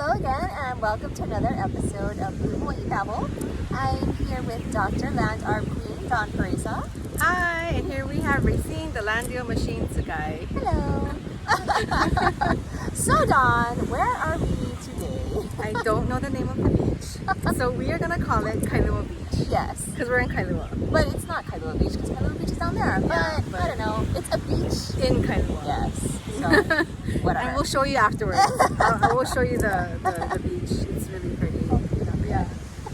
Hello again, and welcome to another episode of Babble. I'm here with Dr. Land, our queen, Don Parisa. Hi, and here we have Racing, the Landio Machine Guy. Hello. So Don, where are we today? I don't know the name of the beach, so we are going to call it Kailua Beach. Yes. Because we're in Kailua. But it's not Kailua Beach, because Kailua Beach is down there. Yeah, but I don't know, it's a beach. In Kailua. Yes. So, whatever. And we'll show you afterwards. I will show you the beach. It's really pretty. Yeah.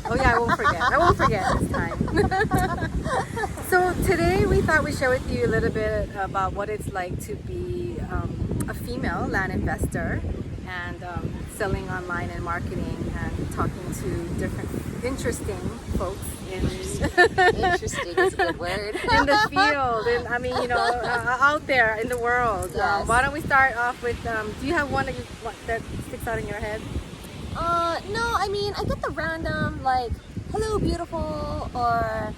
Oh yeah, I won't forget. I won't forget this time. So today we thought we'd share with you a little bit about what it's like to be a female land investor and selling online and marketing and talking to different interesting folks Interesting is a good word. in the field, and I mean, out there in the world. Yes. Why don't we start off with, do you have one that sticks out in your head? No, I mean, I get the random, like, hello, beautiful, or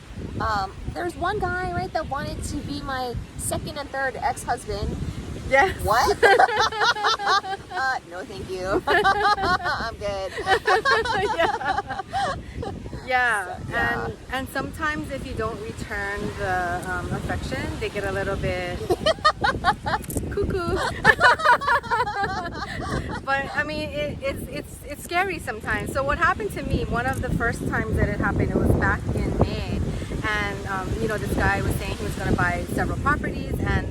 there's one guy, right, that wanted to be my second and third ex-husband. Yes. What? No, thank you. I'm good. Yeah. So, yeah. And sometimes if you don't return the affection, they get a little bit cuckoo. But I mean, it's scary sometimes. So what happened to me? One of the first times that it happened, it was back in May, and this guy was saying he was going to buy several properties, and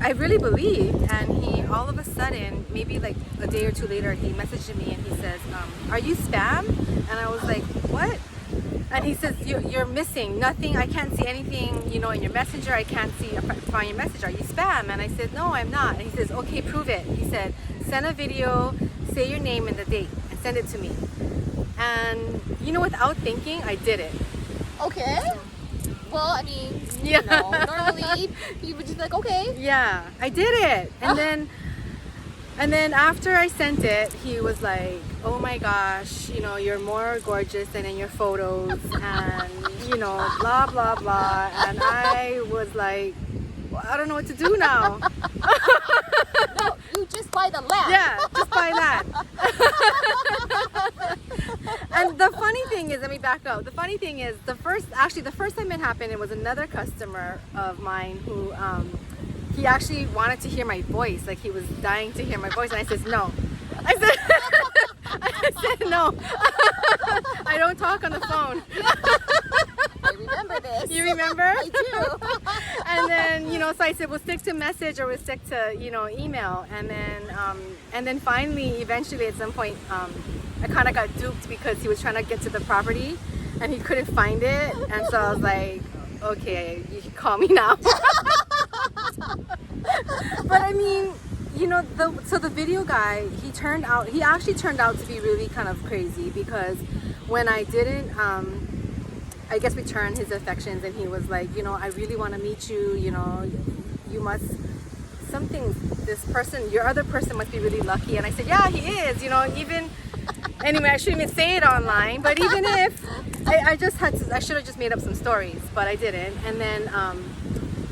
I really believed, and he all of a sudden, maybe like a day or two later, he messaged me and he says, are you spam? And I was like, what? And he says, you're missing nothing. I can't see anything, in your messenger. I can't find your message. Are you spam? And I said, no, I'm not. And he says, okay, prove it. He said, send a video, say your name and the date, and send it to me. And without thinking, I did it. Okay. Well, I mean, Yeah. normally people would just be like, okay. Yeah, I did it. And then after I sent it, he was like, oh my gosh, you're more gorgeous than in your photos, and blah blah blah. And I was like, well, I don't know what to do now. No, you just buy the land. Yeah, just buy that. And the funny thing is, let me back up. The funny thing is, the first time it happened, it was another customer of mine who, he actually wanted to hear my voice. Like, he was dying to hear my voice. And I said, no. I said, no. I don't talk on the phone. I remember this. You remember? I do. And then, so I said, we'll stick to message or we'll stick to, email. And then finally, eventually at some point, I kind of got duped because he was trying to get to the property and he couldn't find it. And so I was like, okay, you can call me now. But I mean, the video guy, he actually turned out to be really kind of crazy, because when I didn't, I guess, return his affections, and he was like, I really want to meet you, you must, your other person must be really lucky. And I said, yeah, he is, anyway, I shouldn't even say it online, but even if, I should have just made up some stories, but I didn't.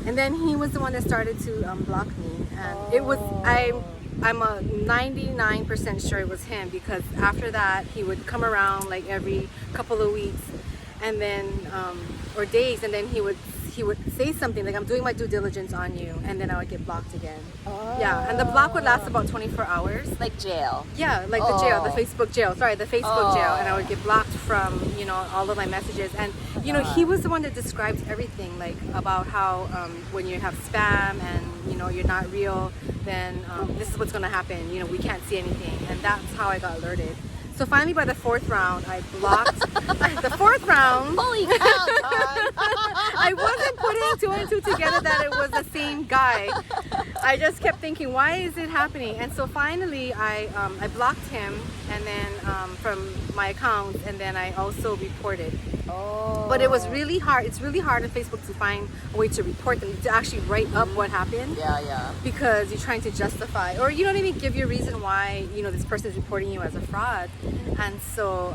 And then he was the one that started to block me, and it was, I'm a 99% sure it was him, because after that he would come around like every couple of weeks, and then or days, and then he would say something like, I'm doing my due diligence on you, and then I would get blocked again. Yeah, and the block would last about 24 hours. Like jail. Yeah, like the jail, the Facebook jail. Sorry, the Facebook jail. And I would get blocked from, all of my messages. And, he was the one that described everything, like about how when you have spam and, you're not real, then this is what's going to happen. We can't see anything. And that's how I got alerted. So finally, by the fourth round, I blocked. The fourth round. Holy cow, Todd. I wasn't putting two and two together that it was the same guy. I just kept thinking, why is it happening? And so finally, I blocked him, and then from my account, and then I also reported. Oh. But it was really hard. It's really hard on Facebook to find a way to report them, to actually write up what happened. Yeah. Because you're trying to justify, or give you a reason why this person is reporting you as a fraud. And so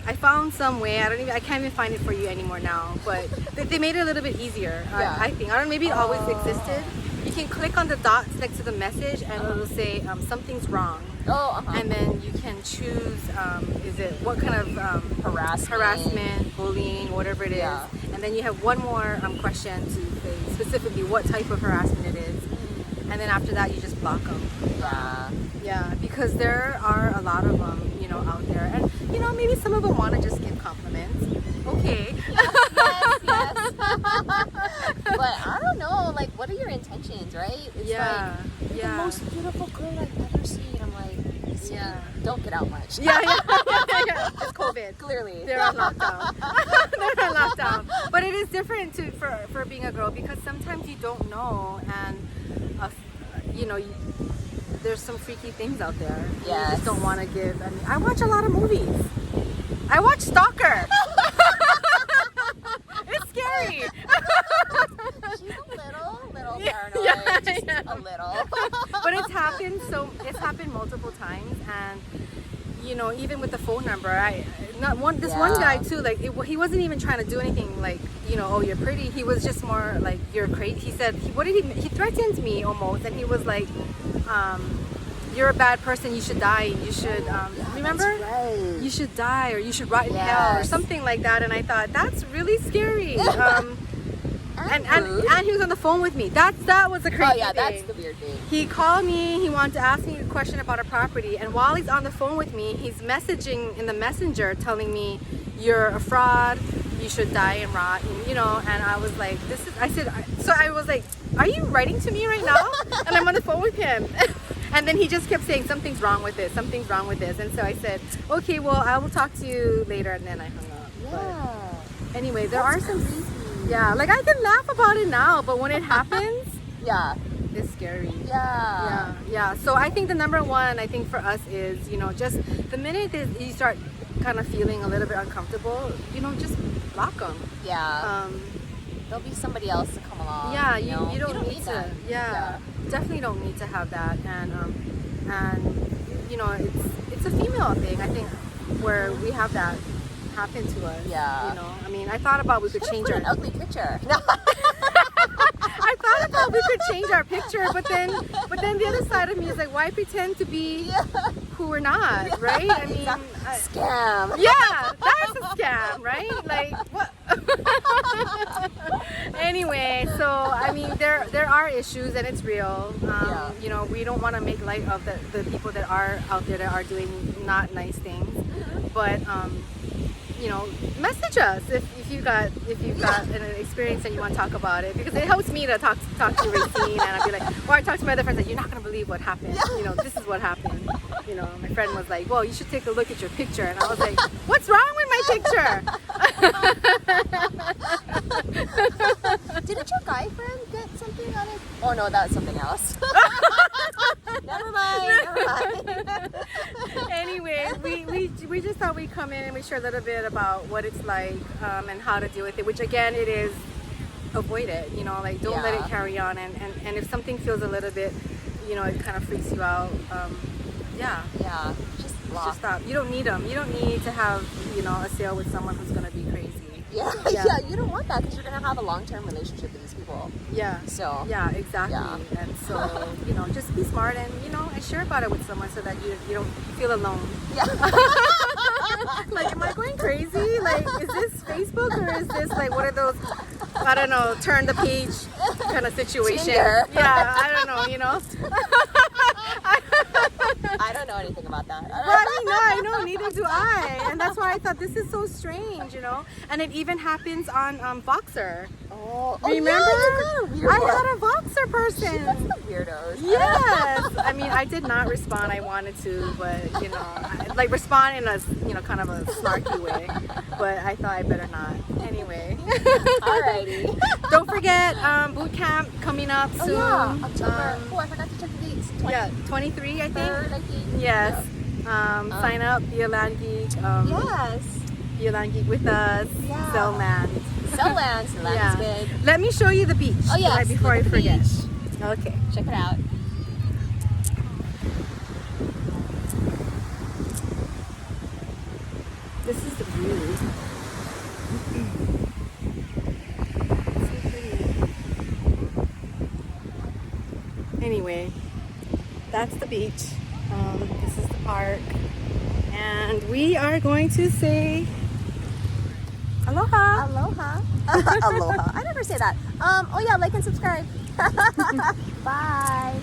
I found some way. I can't even find it for you anymore now. But they made it a little bit easier. Yeah. I think. I don't know. Maybe it always existed. You can click on the dots next to the message, and it will say something's wrong. Oh, And then you can choose, is it what kind of harassment, bullying, whatever it is. Yeah. And then you have one more question to say specifically what type of harassment it is. And then after that, you just block them. Yeah. Yeah, because there are a lot of them, you know, out there. And, you know, maybe some of them want to just give compliments. Okay. Yes. But I don't know, like, what are your intentions, right? It's Yeah. like, the most beautiful girl I've ever seen. I'm like, see, don't get out much. Yeah. It's COVID. Clearly. They're on lockdown. They're on lockdown. But it is different for being a girl, because sometimes you don't know, and you know, there's some freaky things out there. You just don't want to give. I mean, I watch a lot of movies. I watch Stalker. It's scary. She's a little paranoid. Just a little. But it's happened multiple times, and you know, even with the phone number, one guy too, like he wasn't even trying to do anything like, you know, oh, you're pretty. He was just more like, you're crazy. He said, he threatened me almost, and he was like, you're a bad person, you should die, you should remember, right. You should die, or you should rot in hell, or something like that. And I thought, that's really scary. And he was on the phone with me. That was the crazy thing. That's the weird thing. He called me, he wanted to ask me a question about a property, and while he's on the phone with me, he's messaging in the messenger telling me, you're a fraud, you should die and rot, and, you know. And I was like, I was like, are you writing to me right now? And I'm on the phone with him. And then he just kept saying, something's wrong with this, something's wrong with this. And so I said, okay, well, I will talk to you later. And then I hung up. Yeah. But anyway, there are some, like, I can laugh about it now, but when it happens, it's scary. Yeah. So I think the number one, I think for us is, you know, just the minute you start kind of feeling a little bit uncomfortable, you know, just block them. Yeah. There'll be somebody else to come along. Yeah, you know? you don't need to. that. Yeah, definitely don't need to have that. And you know, it's a female thing, I think, where we have that happen to us. Yeah. You know, I mean, I thought about we could change our an ugly picture. No. I thought about we could change our picture, but then the other side of me is like, why pretend to be who we're not, right? I mean, scam. Yeah, that's a scam, right? Like, what? Anyway, so I mean, there are issues, and it's real. You know, we don't want to make light of the people that are out there that are doing not nice things, but you know, message us if you've got an experience and you want to talk about it, because it helps me to talk to Racine, and I'll be like, or I talk to my other friends, like, you're not gonna believe what happened. You know, this is what happened. You know, my friend was like, well, you should take a look at your picture, and I was like, what's wrong with my picture? Didn't your guy friend get something on it? Oh no, that's something else. Never mind. Anyway, we just thought we'd come in and we share a little bit about what it's like, and how to deal with it, which again, it is avoid it, you know, like don't let it carry on, and if something feels a little bit, you know, it kind of freaks you out, just stop. You don't need them. You don't need to have, you know, a sale with someone who's gonna be crazy. Yeah, you don't want that, because you're gonna have a long-term relationship with these people. Yeah. So. Yeah, exactly. And so, you know, just be smart, and you know, and share about it with someone so that you don't feel alone. Yeah. Like, am I going crazy? Like, is this Facebook, or is this like one of those, I don't know, turn the page kind of situation? Tinder. Yeah, I don't know, you know. I don't know anything about that. Well, I mean, no, I know, neither do I. And that's why I thought this is so strange, you know. And it even happens on Voxer. Oh, remember? Yeah, you got a weirdo. I had a Voxer person. That's the weirdos. Yes. I mean, I did not respond. I wanted to, but you know, like respond in a, you know, kind of a snarky way. But I thought I better not. Anyway. Alrighty. Don't forget boot camp coming up soon. Yeah, October. I forgot to check the dates. 23, I think. 3rd, I think. Yes. Sign up. Be a land geek. Yes. Be a land geek with us. Yeah. Sell land. Sell land. So land's big. Let me show you the beach. Oh yes. Right before I forget. Beach. Okay. Check it out. This is the view. So pretty. anyway, that's the beach. This is the park. And we are going to say aloha. Aloha. Aloha. I never say that. Oh yeah, like and subscribe. Bye.